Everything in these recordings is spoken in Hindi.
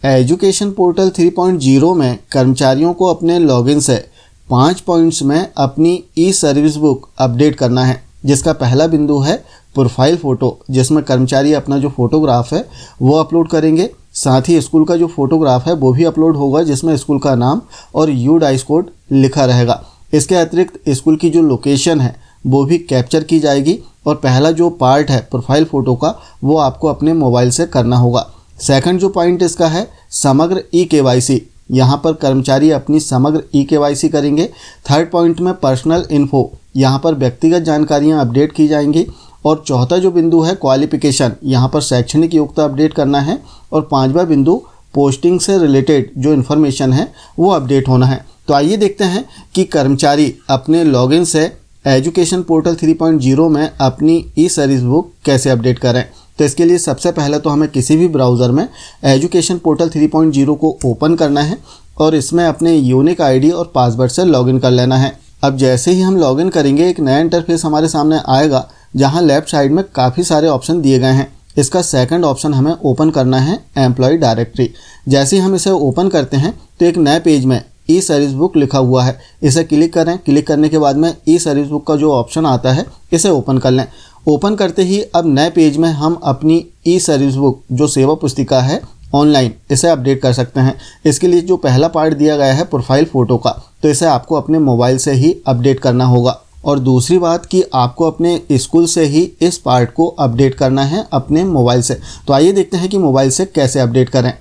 एजुकेशन पोर्टल 3.0 में कर्मचारियों को अपने लॉगिन से 5 पॉइंट्स में अपनी ई सर्विस बुक अपडेट करना है, जिसका पहला बिंदु है प्रोफाइल फ़ोटो, जिसमें कर्मचारी अपना जो फ़ोटोग्राफ है वो अपलोड करेंगे। साथ ही स्कूल का जो फ़ोटोग्राफ है वो भी अपलोड होगा, जिसमें स्कूल का नाम और UDICE कोड लिखा रहेगा। इसके अतिरिक्त स्कूल की जो लोकेशन है वो भी कैप्चर की जाएगी और पहला जो पार्ट है प्रोफाइल फ़ोटो का वो आपको अपने मोबाइल से करना होगा। सेकंड जो पॉइंट इसका है समग्र EKYC, यहाँ पर कर्मचारी अपनी समग्र EKYC करेंगे। थर्ड पॉइंट में पर्सनल इन्फो, यहाँ पर व्यक्तिगत जानकारियाँ अपडेट की जाएंगी। और चौथा जो बिंदु है क्वालिफिकेशन, यहाँ पर शैक्षणिक योग्यता अपडेट करना है। और पांचवा बिंदु पोस्टिंग से रिलेटेड जो इन्फॉर्मेशन है वो अपडेट होना है। तो आइए देखते हैं कि कर्मचारी अपने लॉगिन से एजुकेशन पोर्टल 3.0 में अपनी ई सर्विस बुक कैसे अपडेट करें। तो इसके लिए सबसे पहले तो हमें किसी भी ब्राउज़र में एजुकेशन पोर्टल 3.0 को ओपन करना है और इसमें अपने यूनिक ID और पासवर्ड से लॉगिन कर लेना है। अब जैसे ही हम लॉगिन करेंगे एक नया इंटरफेस हमारे सामने आएगा, जहां लेफ़्ट साइड में काफ़ी सारे ऑप्शन दिए गए हैं। इसका सेकंड ऑप्शन हमें ओपन करना है एम्प्लॉय डायरेक्टरी। जैसे ही हम इसे ओपन करते हैं तो एक नए पेज में ई सर्विस बुक लिखा हुआ है, इसे क्लिक करें। क्लिक करने के बाद में ई सर्विस बुक का जो ऑप्शन आता है इसे ओपन कर लें। ओपन करते ही अब नए पेज में हम अपनी ई सर्विस बुक जो सेवा पुस्तिका है ऑनलाइन, इसे अपडेट कर सकते हैं। इसके लिए जो पहला पार्ट दिया गया है प्रोफाइल फ़ोटो का, तो इसे आपको अपने मोबाइल से ही अपडेट करना होगा। और दूसरी बात कि आपको अपने स्कूल से ही इस पार्ट को अपडेट करना है अपने मोबाइल से। तो आइए देखते हैं कि मोबाइल से कैसे अपडेट करें।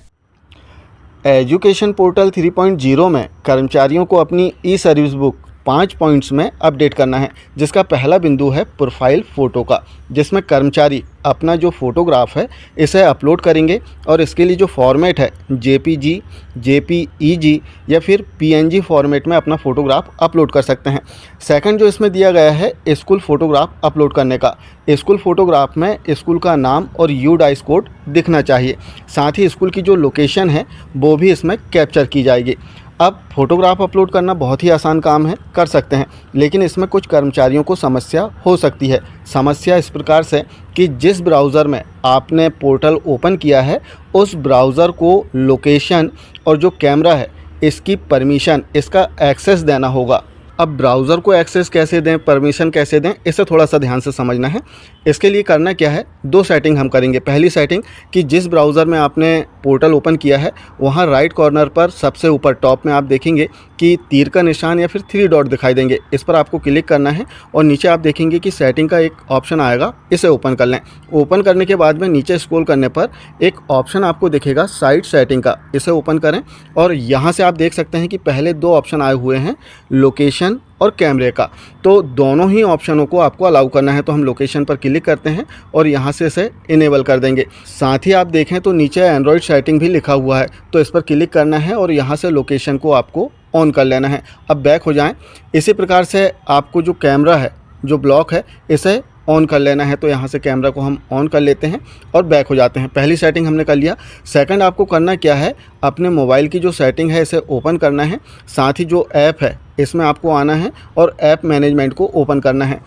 एजुकेशन पोर्टल 3.0 में कर्मचारियों को अपनी ई सर्विस बुक 5 पॉइंट्स में अपडेट करना है, जिसका पहला बिंदु है प्रोफाइल फ़ोटो का, जिसमें कर्मचारी अपना जो फ़ोटोग्राफ है इसे अपलोड करेंगे। और इसके लिए जो फॉर्मेट है JPG, JPEG या फिर PNG फॉर्मेट में अपना फ़ोटोग्राफ अपलोड कर सकते हैं। सेकंड जो इसमें दिया गया है स्कूल फ़ोटोग्राफ अपलोड करने का। स्कूल फ़ोटोग्राफ में स्कूल का नाम और UDICE कोड दिखना चाहिए। साथ ही स्कूल की जो लोकेशन है वो भी इसमें कैप्चर की जाएगी। अब फ़ोटोग्राफ अपलोड करना बहुत ही आसान काम है, कर सकते हैं, लेकिन इसमें कुछ कर्मचारियों को समस्या हो सकती है। समस्या इस प्रकार से कि जिस ब्राउज़र में आपने पोर्टल ओपन किया है उस ब्राउज़र को लोकेशन और जो कैमरा है इसकी परमिशन, इसका एक्सेस देना होगा। अब ब्राउज़र को एक्सेस कैसे दें, परमिशन कैसे दें, इसे थोड़ा सा ध्यान से समझना है। इसके लिए करना क्या है, 2 सेटिंग हम करेंगे। पहली सेटिंग कि जिस ब्राउज़र में आपने पोर्टल ओपन किया है वहाँ राइट कॉर्नर पर सबसे ऊपर टॉप में आप देखेंगे कि तीर का निशान या फिर 3 डॉट दिखाई देंगे। इस पर आपको क्लिक करना है और नीचे आप देखेंगे कि सेटिंग का एक ऑप्शन आएगा, इसे ओपन कर लें। ओपन करने के बाद में नीचे स्क्रॉल करने पर एक ऑप्शन आपको दिखेगा साइट सेटिंग का, इसे ओपन करें। और यहाँ से आप देख सकते हैं कि पहले 2 ऑप्शन आए हुए हैं, लोकेशन और कैमरे का। तो दोनों ही ऑप्शनों को आपको अलाउ करना है। तो हम लोकेशन पर क्लिक करते हैं और यहाँ से इसे इनेबल कर देंगे। साथ ही आप देखें तो नीचे एंड्रॉयड सेटिंग भी लिखा हुआ है, तो इस पर क्लिक करना है और यहाँ से लोकेशन को आपको ऑन कर लेना है। अब बैक हो जाएं। इसी प्रकार से आपको जो कैमरा है, जो ब्लॉक है, इसे ऑन कर लेना है। तो यहाँ से कैमरा को हम ऑन कर लेते हैं और बैक हो जाते हैं। पहली सेटिंग हमने कर लिया। सेकंड आपको करना क्या है, अपने मोबाइल की जो सेटिंग है इसे ओपन करना है। साथ ही जो ऐप है इसमें आपको आना है और ऐप मैनेजमेंट को ओपन करना है।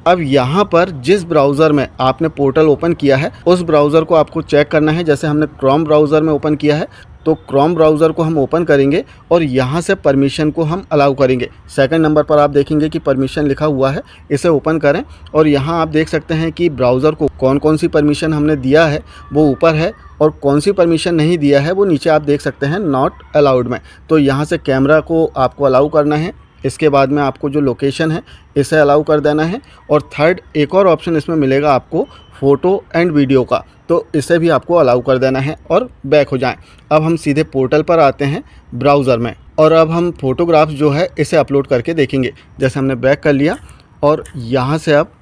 अब यहाँ पर जिस ब्राउज़र में आपने पोर्टल ओपन किया है उस ब्राउज़र को आपको चेक करना है। जैसे हमने क्रोम ब्राउज़र में ओपन किया है तो क्रोम ब्राउज़र को हम ओपन करेंगे और यहाँ से परमिशन को हम अलाउ करेंगे। सेकंड नंबर पर आप देखेंगे कि परमिशन लिखा हुआ है, इसे ओपन करें और यहाँ आप देख सकते हैं कि ब्राउज़र को कौन कौन सी परमिशन हमने दिया है वो ऊपर है और कौन सी परमिशन नहीं दिया है वो नीचे आप देख सकते हैं नॉट अलाउड में। तो यहाँ से कैमरा को आपको अलाउ करना है। इसके बाद में आपको जो लोकेशन है इसे अलाउ कर देना है। और थर्ड एक और ऑप्शन इसमें मिलेगा आपको फ़ोटो एंड वीडियो का, तो इसे भी आपको अलाउ कर देना है और बैक हो जाएं। अब हम सीधे पोर्टल पर आते हैं ब्राउज़र में और अब हम फ़ोटोग्राफ्स जो है इसे अपलोड करके देखेंगे। जैसे हमने बैक कर लिया और यहाँ से अब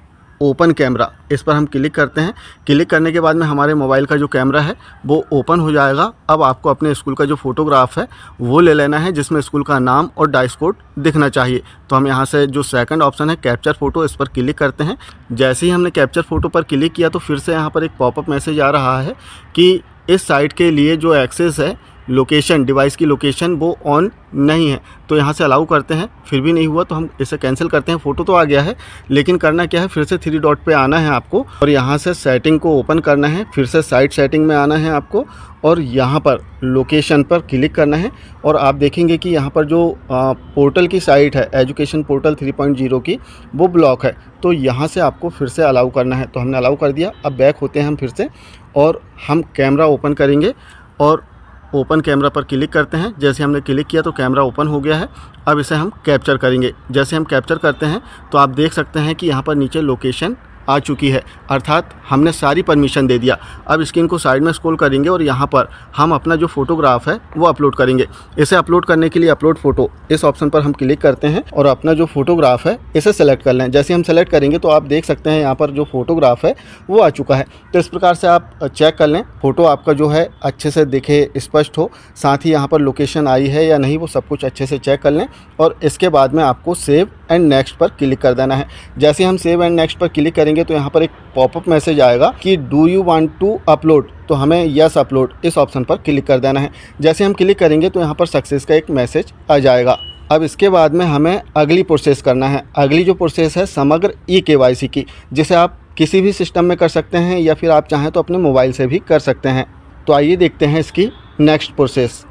ओपन कैमरा, इस पर हम क्लिक करते हैं। क्लिक करने के बाद में हमारे मोबाइल का जो कैमरा है वो ओपन हो जाएगा। अब आपको अपने स्कूल का जो फ़ोटोग्राफ है वो ले लेना है, जिसमें स्कूल का नाम और डाइस कोड दिखना चाहिए। तो हम यहाँ से जो सेकंड ऑप्शन है कैप्चर फ़ोटो, इस पर क्लिक करते हैं। जैसे ही हमने कैप्चर फ़ोटो पर क्लिक किया तो फिर से यहाँ पर एक पॉपअप मैसेज आ रहा है कि इस साइट के लिए जो एक्सेस है लोकेशन, डिवाइस की लोकेशन वो ऑन नहीं है। तो यहाँ से अलाउ करते हैं, फिर भी नहीं हुआ तो हम इसे कैंसिल करते हैं। फ़ोटो तो आ गया है, लेकिन करना क्या है, फिर से 3 डॉट पे आना है आपको और यहाँ से सेटिंग को ओपन करना है, फिर से साइट सेटिंग में आना है आपको और यहाँ पर लोकेशन पर क्लिक करना है। और आप देखेंगे कि यहाँ पर जो पोर्टल की साइट है एजुकेशन पोर्टल 3.0 की, वो ब्लॉक है। तो यहाँ से आपको फिर से अलाउ करना है। तो हमने अलाउ कर दिया। अब बैक होते हैं हम फिर से और हम कैमरा ओपन करेंगे और ओपन कैमरा पर क्लिक करते हैं। जैसे हमने क्लिक किया तो कैमरा ओपन हो गया है। अब इसे हम कैप्चर करेंगे। जैसे हम कैप्चर करते हैं तो आप देख सकते हैं कि यहाँ पर नीचे लोकेशन आ चुकी है, अर्थात हमने सारी परमिशन दे दिया। अब स्क्रीन को साइड में स्क्रॉल करेंगे और यहाँ पर हम अपना जो फोटोग्राफ है वो अपलोड करेंगे। इसे अपलोड करने के लिए अपलोड फ़ोटो इस ऑप्शन पर हम क्लिक करते हैं और अपना जो फोटोग्राफ है इसे सेलेक्ट कर लें। जैसे हम सेलेक्ट करेंगे तो आप देख सकते हैं यहाँ पर जो फोटोग्राफ है वो आ चुका है। तो इस प्रकार से आप चेक कर लें, फ़ोटो आपका जो है अच्छे से दिखे, स्पष्ट हो, साथ ही यहाँ पर लोकेशन आई है या नहीं वो सब कुछ अच्छे से चेक कर लें। और इसके बाद में आपको सेव एंड नेक्स्ट पर क्लिक कर देना है। जैसे हम सेव एंड नेक्स्ट पर क्लिक करेंगे तो यहाँ पर एक पॉपअप मैसेज आएगा कि do you want to upload, तो हमें यस अपलोड इस ऑप्शन पर क्लिक कर देना है। जैसे हम क्लिक करेंगे तो यहाँ पर सक्सेस का एक मैसेज आ जाएगा। अब इसके बाद में हमें अगली प्रोसेस करना है। अगली जो प्रोसेस है समग्र ई-KYC की, जिसे आप किसी भी सिस्टम में कर सकते हैं या फिर आप चाहें तो अपने मोबाइल से भी कर सकते हैं। तो आइए देखते हैं इसकी नेक्स्ट प्रोसेस।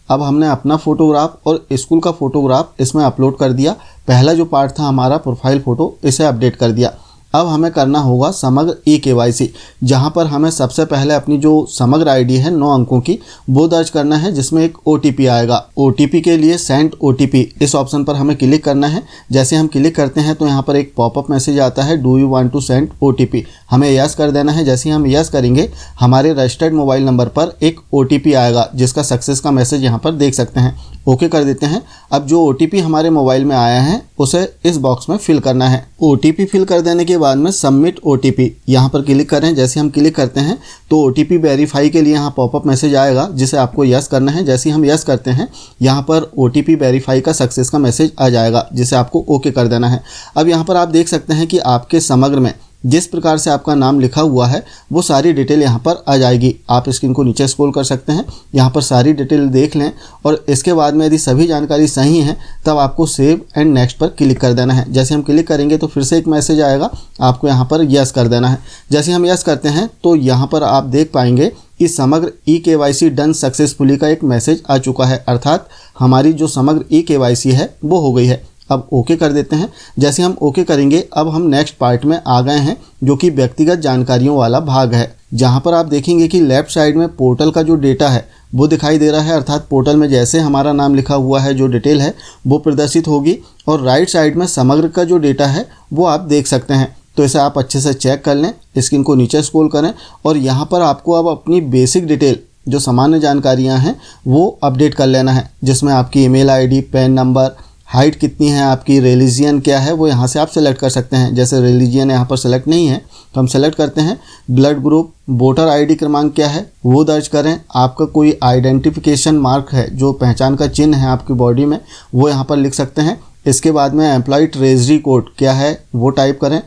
अब हमने अपना फ़ोटोग्राफ और स्कूल का फ़ोटोग्राफ इसमें अपलोड कर दिया। पहला जो पार्ट था हमारा प्रोफाइल फ़ोटो, इसे अपडेट कर दिया। अब हमें करना होगा समग्र ई-KYC, जहां पर हमें सबसे पहले अपनी जो समग्र आईडी है 9 अंकों की वो दर्ज करना है, जिसमें एक OTP आएगा। OTP के लिए सेंड OTP इस ऑप्शन पर हमें क्लिक करना है। जैसे हम क्लिक करते हैं तो यहाँ पर एक पॉपअप मैसेज आता है, do you want to send OTP, हमें यस कर देना है। जैसे हम यस करेंगे हमारे रजिस्टर्ड मोबाइल नंबर पर एक OTP आएगा, जिसका सक्सेस का मैसेज यहाँ पर देख सकते हैं। ओके कर देते हैं। अब जो OTP हमारे मोबाइल में आया है उसे इस बॉक्स में फिल करना है। OTP फिल कर देने के बाद में सबमिट OTP यहाँ पर क्लिक करें। जैसे हम क्लिक करते हैं तो OTP वेरीफाई के लिए यहाँ पॉपअप मैसेज आएगा, जिसे आपको यस करना है। जैसे हम यस करते हैं यहाँ पर OTP वेरीफाई का सक्सेस का मैसेज आ जाएगा, जिसे आपको ओके कर देना है। अब यहाँ पर आप देख सकते हैं कि आपके समग्र में जिस प्रकार से आपका नाम लिखा हुआ है वो सारी डिटेल यहाँ पर आ जाएगी। आप स्क्रीन को नीचे स्क्रॉल कर सकते हैं, यहाँ पर सारी डिटेल देख लें और इसके बाद में यदि सभी जानकारी सही है तब आपको सेव एंड नेक्स्ट पर क्लिक कर देना है। जैसे हम क्लिक करेंगे तो फिर से एक मैसेज आएगा, आपको यहाँ पर यस कर देना है। जैसे हम यस करते हैं तो यहाँ पर आप देख पाएंगे कि समग्र ई-KYC डन सक्सेसफुली का एक मैसेज आ चुका है, अर्थात हमारी जो समग्र ई-KYC है वो हो गई है। अब ओके कर देते हैं। जैसे हम ओके करेंगे अब हम नेक्स्ट पार्ट में आ गए हैं, जो कि व्यक्तिगत जानकारियों वाला भाग है, जहां पर आप देखेंगे कि लेफ्ट साइड में पोर्टल का जो डेटा है वो दिखाई दे रहा है, अर्थात पोर्टल में जैसे हमारा नाम लिखा हुआ है जो डिटेल है वो प्रदर्शित होगी और राइट साइड में समग्र का जो डेटा है वो आप देख सकते हैं। तो इसे आप अच्छे से चेक कर लें, स्क्रीन को नीचे स्क्रॉल करें और यहाँ पर आपको अब अपनी बेसिक डिटेल जो सामान्य जानकारियाँ हैं वो अपडेट कर लेना है, जिसमें आपकी email ID, pan number, height कितनी है आपकी, रिलीजियन क्या है वो यहाँ से आप सेलेक्ट कर सकते हैं। जैसे रिलीजियन यहाँ पर सेलेक्ट नहीं है तो हम सेलेक्ट करते हैं। ब्लड ग्रुप, वोटर आईडी क्रमांक क्या है वो दर्ज करें। आपका कोई आइडेंटिफिकेशन मार्क है, जो पहचान का चिन्ह है आपकी बॉडी में, वो यहाँ पर लिख सकते हैं। इसके बाद में एम्प्लॉय ट्रेजरी कोड क्या है वो टाइप करें।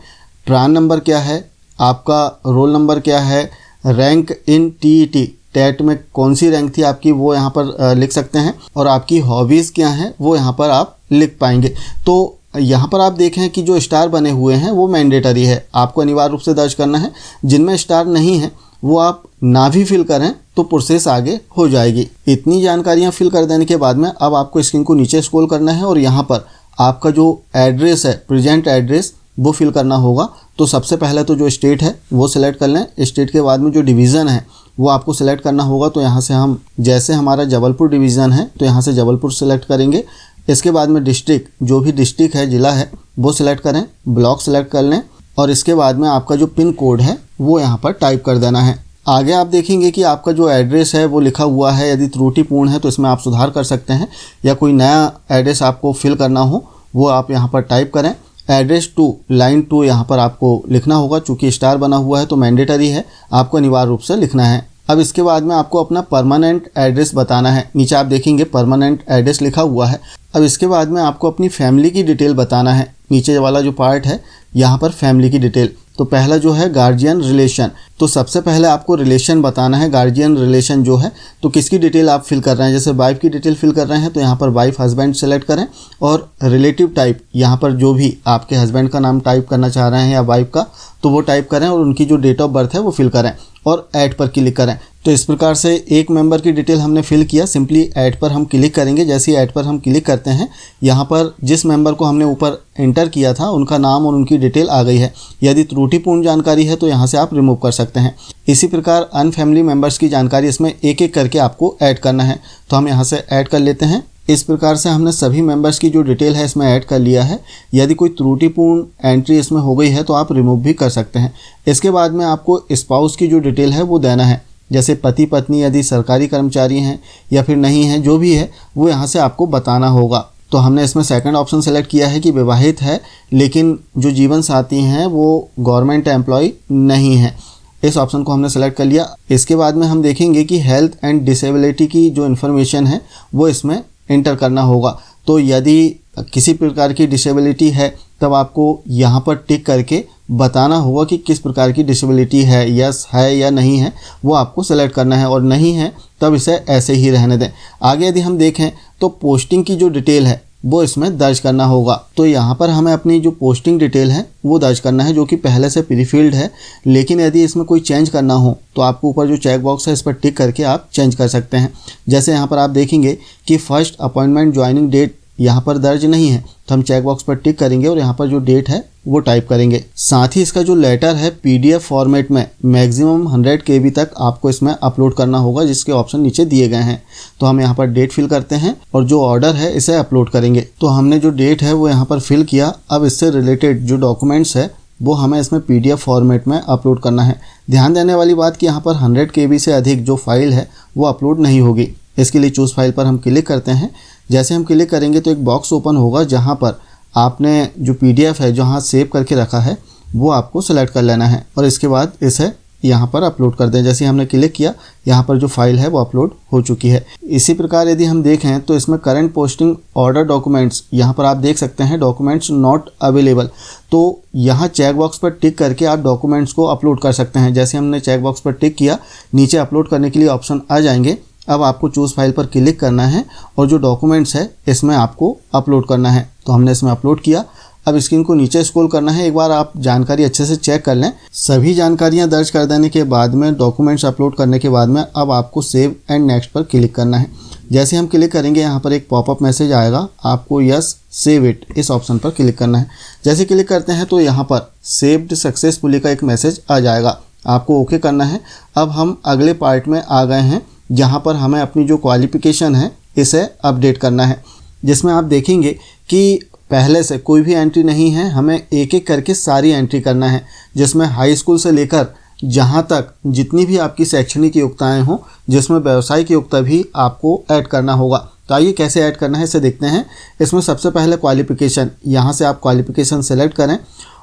प्रान नंबर क्या है, आपका रोल नंबर क्या है, रैंक इन TET टेट में कौन सी रैंक थी आपकी वो यहाँ पर लिख सकते हैं और आपकी हॉबीज़ क्या हैं वो यहाँ पर आप लिख पाएंगे। तो यहाँ पर आप देखें कि जो स्टार बने हुए हैं वो मैंडेटरी है, आपको अनिवार्य रूप से दर्ज करना है। जिनमें स्टार नहीं है वो आप ना भी फिल करें तो प्रोसेस आगे हो जाएगी। इतनी जानकारियाँ फिल कर देने के बाद में अब आपको स्क्रीन को नीचे स्क्रॉल करना है और यहाँ पर आपका जो एड्रेस है, प्रेजेंट एड्रेस, वो फिल करना होगा। तो सबसे पहले तो जो स्टेट है वो सिलेक्ट कर लें। स्टेट के बाद में जो डिवीज़न है वो आपको सिलेक्ट करना होगा। तो यहाँ से हम, जैसे हमारा जबलपुर डिवीज़न है तो यहाँ से जबलपुर सिलेक्ट करेंगे। इसके बाद में डिस्ट्रिक्ट, जो भी डिस्ट्रिक्ट है, ज़िला है, वो सिलेक्ट करें। ब्लॉक सिलेक्ट कर लें और इसके बाद में आपका जो पिन कोड है वो यहाँ पर टाइप कर देना है। आगे आप देखेंगे कि आपका जो एड्रेस है वो लिखा हुआ है, यदि त्रुटिपूर्ण है तो इसमें आप सुधार कर सकते हैं, या कोई नया एड्रेस आपको फिल करना हो वो आप यहाँ पर टाइप करें। एड्रेस टू लाइन 2 यहाँ पर आपको लिखना होगा, चूँकि स्टार बना हुआ है तो मैंडेटरी है, आपको अनिवार्य रूप से लिखना है। अब इसके बाद में आपको अपना परमानेंट एड्रेस बताना है। नीचे आप देखेंगे परमानेंट एड्रेस लिखा हुआ है। अब इसके बाद में आपको अपनी फैमिली की डिटेल बताना है। नीचे वाला जो पार्ट है यहाँ पर फैमिली की डिटेल, तो पहला जो है गार्जियन रिलेशन, तो सबसे पहले आपको रिलेशन बताना है। गार्जियन रिलेशन जो है तो किसकी डिटेल आप फिल कर रहे हैं, जैसे वाइफ की डिटेल फिल कर रहे हैं तो यहाँ पर वाइफ हस्बैंड सेलेक्ट करें, और रिलेटिव टाइप यहाँ पर जो भी आपके हस्बैंड का नाम टाइप करना चाह रहे हैं या वाइफ का तो वो टाइप करें, और उनकी जो डेट ऑफ बर्थ है वो फिल करें और ऐड पर क्लिक करें। तो इस प्रकार से एक मेंबर की डिटेल हमने फिल किया, सिंपली ऐड पर हम क्लिक करेंगे। जैसे ही ऐड पर हम क्लिक करते हैं यहाँ पर जिस मेंबर को हमने ऊपर एंटर किया था उनका नाम और उनकी डिटेल आ गई है। यदि त्रुटिपूर्ण जानकारी है तो यहाँ से आप रिमूव कर सकते हैं। इसी प्रकार अनफैमिली मेंबर्स की जानकारी इसमें एक एक करके आपको ऐड करना है, तो हम यहाँ से ऐड कर लेते हैं। इस प्रकार से हमने सभी मेंबर्स की जो डिटेल है इसमें ऐड कर लिया है। यदि कोई त्रुटिपूर्ण एंट्री इसमें हो गई है तो आप रिमूव भी कर सकते हैं। इसके बाद में आपको स्पाउस की जो डिटेल है वो देना है, जैसे पति पत्नी यदि सरकारी कर्मचारी हैं या फिर नहीं हैं, जो भी है वो यहाँ से आपको बताना होगा। तो हमने इसमें सेकंड ऑप्शन सेलेक्ट किया है कि विवाहित है लेकिन जो जीवन साथी हैं वो गवर्नमेंट एम्प्लॉय नहीं है, इस ऑप्शन को हमने सेलेक्ट कर लिया। इसके बाद में हम देखेंगे कि हेल्थ एंड डिसेबिलिटी की जो इन्फॉर्मेशन है वो इसमें एंटर करना होगा। तो यदि किसी प्रकार की डिसेबिलिटी है तब आपको यहाँ पर टिक करके बताना होगा कि किस प्रकार की डिसेबिलिटी है, यस है या नहीं है, वो आपको सेलेक्ट करना है, और नहीं है तब इसे ऐसे ही रहने दें। आगे यदि हम देखें तो पोस्टिंग की जो डिटेल है वो इसमें दर्ज करना होगा। तो यहाँ पर हमें अपनी जो पोस्टिंग डिटेल है वो दर्ज करना है, जो कि पहले से प्रीफिल्ड है। लेकिन यदि इसमें कोई चेंज करना हो तो आपको ऊपर जो चेक बॉक्स है इस पर टिक करके आप चेंज कर सकते हैं। जैसे यहाँ पर आप देखेंगे कि फर्स्ट अपॉइंटमेंट ज्वाइनिंग डेट यहाँ पर दर्ज नहीं है, तो हम चेक बॉक्स पर टिक करेंगे और यहाँ पर जो डेट है वो टाइप करेंगे। साथ ही इसका जो लेटर है PDF फॉर्मेट में मैक्सिमम 100 KB तक आपको इसमें अपलोड करना होगा, जिसके ऑप्शन नीचे दिए गए हैं। तो हम यहाँ पर डेट फिल करते हैं और जो ऑर्डर है इसे अपलोड करेंगे। तो हमने जो डेट है वो यहाँ पर फिल किया। अब इससे रिलेटेड जो डॉक्यूमेंट्स है वो हमें इसमें PDF फॉर्मेट में अपलोड करना है। ध्यान देने वाली बात कि यहाँ पर 100 KB से अधिक जो फाइल है वो अपलोड नहीं होगी। इसके लिए चूज़ फाइल पर हम क्लिक करते हैं। जैसे हम क्लिक करेंगे तो एक बॉक्स ओपन होगा जहाँ पर आपने जो PDF है जहाँ सेव करके रखा है वो आपको सेलेक्ट कर लेना है, और इसके बाद इसे यहाँ पर अपलोड कर दें। जैसे हमने क्लिक किया यहाँ पर जो फाइल है वो अपलोड हो चुकी है। इसी प्रकार यदि हम देखें तो इसमें करंट पोस्टिंग ऑर्डर डॉक्यूमेंट्स, यहाँ पर आप देख सकते हैं डॉक्यूमेंट्स नॉट अवेलेबल। तो यहाँ चेक बॉक्स पर टिक करके आप डॉक्यूमेंट्स को अपलोड कर सकते हैं। जैसे हमने चेक बॉक्स पर टिक किया, नीचे अपलोड करने के लिए ऑप्शन आ जाएंगे। अब आपको चूज़ फाइल पर क्लिक करना है और जो डॉक्यूमेंट्स है इसमें आपको अपलोड करना है। तो हमने इसमें अपलोड किया। अब स्क्रीन को नीचे स्क्रॉल करना है। एक बार आप जानकारी अच्छे से चेक कर लें। सभी जानकारियां दर्ज कर देने के बाद में, डॉक्यूमेंट्स अपलोड करने के बाद में, अब आपको सेव एंड नेक्स्ट पर क्लिक करना है। जैसे हम क्लिक करेंगे यहाँ पर एक पॉपअप मैसेज आएगा, आपको यस सेव इट इस ऑप्शन पर क्लिक करना है। जैसे क्लिक करते हैं तो यहाँ पर सेव्ड सक्सेसफुली का एक मैसेज आ जाएगा, आपको ओके करना है। अब हम अगले पार्ट में आ गए हैं जहाँ पर हमें अपनी जो क्वालिफ़िकेशन है इसे अपडेट करना है, जिसमें आप देखेंगे कि पहले से कोई भी एंट्री नहीं है, हमें एक एक करके सारी एंट्री करना है, जिसमें हाई स्कूल से लेकर जहाँ तक जितनी भी आपकी शैक्षणिक योग्यताएं हों, जिसमें व्यावसायिक योग्यता भी आपको ऐड करना होगा। तो आइए कैसे ऐड करना है इसे देखते हैं। इसमें सबसे पहले क्वालिफ़िकेशन, यहाँ से आप क्वालिफ़िकेशन सेलेक्ट करें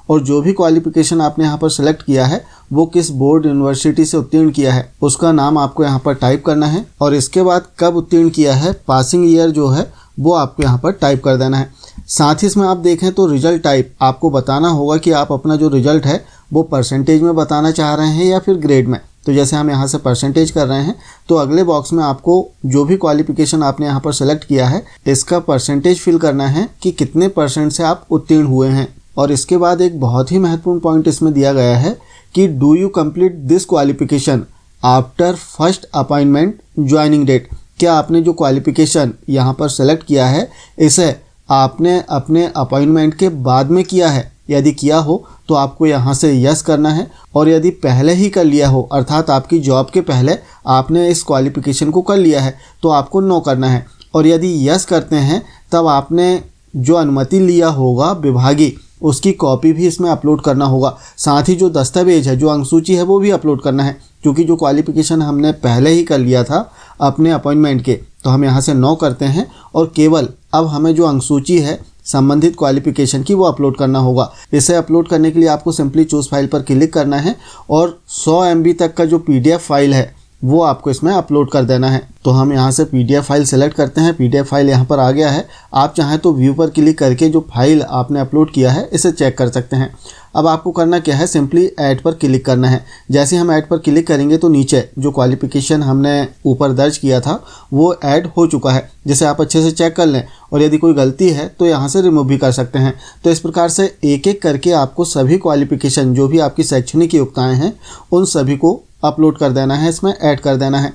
और जो भी क्वालिफ़िकेशन आपने यहाँ पर सेलेक्ट किया है वो किस बोर्ड यूनिवर्सिटी से उत्तीर्ण किया है उसका नाम आपको यहाँ पर टाइप करना है, और इसके बाद कब उत्तीर्ण किया है, पासिंग ईयर जो है वो आपको यहाँ पर टाइप कर देना है। साथ ही इसमें आप देखें तो रिजल्ट टाइप आपको बताना होगा कि आप अपना जो रिजल्ट है वो परसेंटेज में बताना चाह रहे हैं या फिर ग्रेड में। तो जैसे हम यहाँ से परसेंटेज कर रहे हैं तो अगले बॉक्स में आपको जो भी क्वालिफ़िकेशन आपने यहाँ पर सेलेक्ट किया है इसका परसेंटेज फिल करना है कि कितने % से आप उत्तीर्ण हुए हैं। और इसके बाद एक बहुत ही महत्वपूर्ण पॉइंट इसमें दिया गया है कि do you complete this qualification after first appointment joining date. क्या आपने जो क्वालिफ़िकेशन यहाँ पर सेलेक्ट किया है इसे आपने अपने अपॉइंटमेंट के बाद में किया है। यदि किया हो तो आपको यहाँ से यस करना है, और यदि पहले ही कर लिया हो अर्थात आपकी जॉब के पहले आपने इस क्वालिफ़िकेशन को कर लिया है तो आपको नो करना है। और यदि यस करते हैं तब आपने जो अनुमति लिया होगा विभागीय उसकी कॉपी भी इसमें अपलोड करना होगा। साथ ही जो दस्तावेज है, जो अंकसूची है वो भी अपलोड करना है, क्योंकि जो क्वालिफ़िकेशन हमने पहले ही कर लिया था अपने अपॉइंटमेंट के। तो हम यहाँ से नो करते हैं और केवल अब हमें जो अंकसूची है संबंधित क्वालिफ़िकेशन की वो अपलोड करना होगा। इसे अपलोड करने के लिए आपको सिंपली चूज़ फाइल पर क्लिक करना है और 100 MB तक का जो PDF फाइल है वो आपको इसमें अपलोड कर देना है। तो हम यहाँ से PDF फाइल सेलेक्ट करते हैं। PDF फाइल यहाँ पर आ गया है। आप चाहें तो व्यू पर क्लिक करके जो फाइल आपने अपलोड किया है इसे चेक कर सकते हैं। अब आपको करना क्या है, सिंपली ऐड पर क्लिक करना है। जैसे हम ऐड पर क्लिक करेंगे तो नीचे जो क्वालिफिकेशन हमने ऊपर दर्ज किया था वो ऐड हो चुका है, जिसे आप अच्छे से चेक कर लें और यदि कोई गलती है तो यहाँ से रिमूव भी कर सकते हैं। तो इस प्रकार से एक एक करके आपको सभी क्वालिफिकेशन जो भी आपकी शैक्षणिक योग्यताएँ हैं उन सभी को अपलोड कर देना है, इसमें ऐड कर देना है।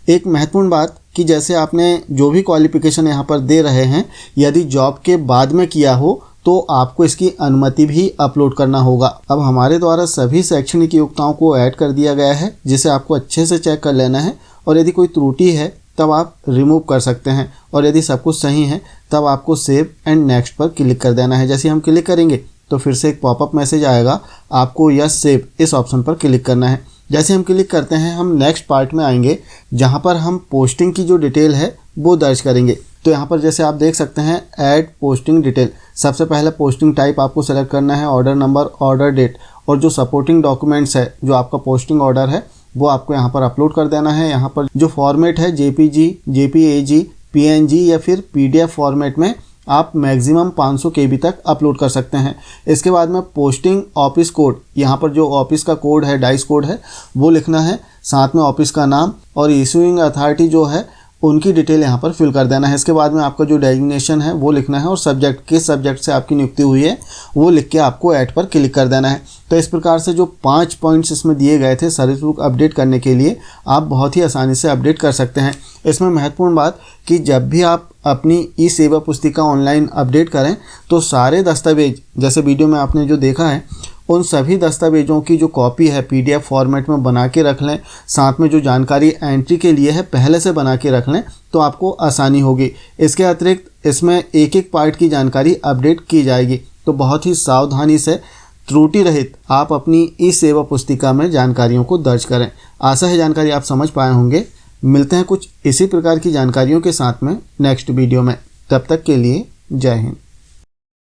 एक महत्वपूर्ण बात कि जैसे आपने जो भी क्वालिफिकेशन यहाँ पर दे रहे हैं, यदि जॉब के बाद में किया हो तो आपको इसकी अनुमति भी अपलोड करना होगा। अब हमारे द्वारा सभी शैक्षणिक योग्यताओं को ऐड कर दिया गया है, जिसे आपको अच्छे से चेक कर लेना है और यदि कोई त्रुटि है तब आप रिमूव कर सकते हैं और यदि सब कुछ सही है तब आपको सेव एंड नेक्स्ट पर क्लिक कर देना है। जैसे हम क्लिक करेंगे तो फिर से एक पॉपअप मैसेज आएगा, आपको यस सेव इस ऑप्शन पर क्लिक करना है। जैसे हम क्लिक करते हैं हम नेक्स्ट पार्ट में आएंगे, जहाँ पर हम पोस्टिंग की जो डिटेल है वो दर्ज करेंगे। तो यहाँ पर जैसे आप देख सकते हैं ऐड पोस्टिंग डिटेल। सबसे पहले पोस्टिंग टाइप आपको सेलेक्ट करना है, ऑर्डर नंबर, ऑर्डर डेट और जो सपोर्टिंग डॉक्यूमेंट्स है जो आपका पोस्टिंग ऑर्डर है वो आपको यहाँ पर अपलोड कर देना है। यहाँ पर जो फॉर्मेट है JPG, JPEG, PNG या फिर PDF फॉर्मेट में आप मैक्सिमम 500 KB तक अपलोड कर सकते हैं। इसके बाद में पोस्टिंग ऑफिस कोड, यहाँ पर जो ऑफिस का कोड है, डाइस कोड है, वो लिखना है। साथ में ऑफिस का नाम और इशूइंग अथॉरिटी जो है उनकी डिटेल यहाँ पर फिल कर देना है। इसके बाद में आपका जो डेजिग्नेशन है वो लिखना है और सब्जेक्ट, किस सब्जेक्ट से आपकी नियुक्ति हुई है वो लिख के आपको ऐड पर क्लिक कर देना है। तो इस प्रकार से जो 5 पॉइंट्स इसमें दिए गए थे सर्विस बुक अपडेट करने के लिए, आप बहुत ही आसानी से अपडेट कर सकते हैं। इसमें महत्वपूर्ण बात कि जब भी आप अपनी ई सेवा पुस्तिका ऑनलाइन अपडेट करें तो सारे दस्तावेज, जैसे वीडियो में आपने जो देखा है, उन सभी दस्तावेजों की जो कॉपी है PDF फॉर्मेट में बना के रख लें। साथ में जो जानकारी एंट्री के लिए है पहले से बना के रख लें तो आपको आसानी होगी। इसके अतिरिक्त इसमें एक एक पार्ट की जानकारी अपडेट की जाएगी। तो बहुत ही सावधानी से त्रुटि रहित आप अपनी ई सेवा पुस्तिका में जानकारियों को दर्ज करें। आशा है जानकारी आप समझ पाए होंगे। मिलते हैं कुछ इसी प्रकार की जानकारियों के साथ में नेक्स्ट वीडियो में। तब तक के लिए जय हिंद।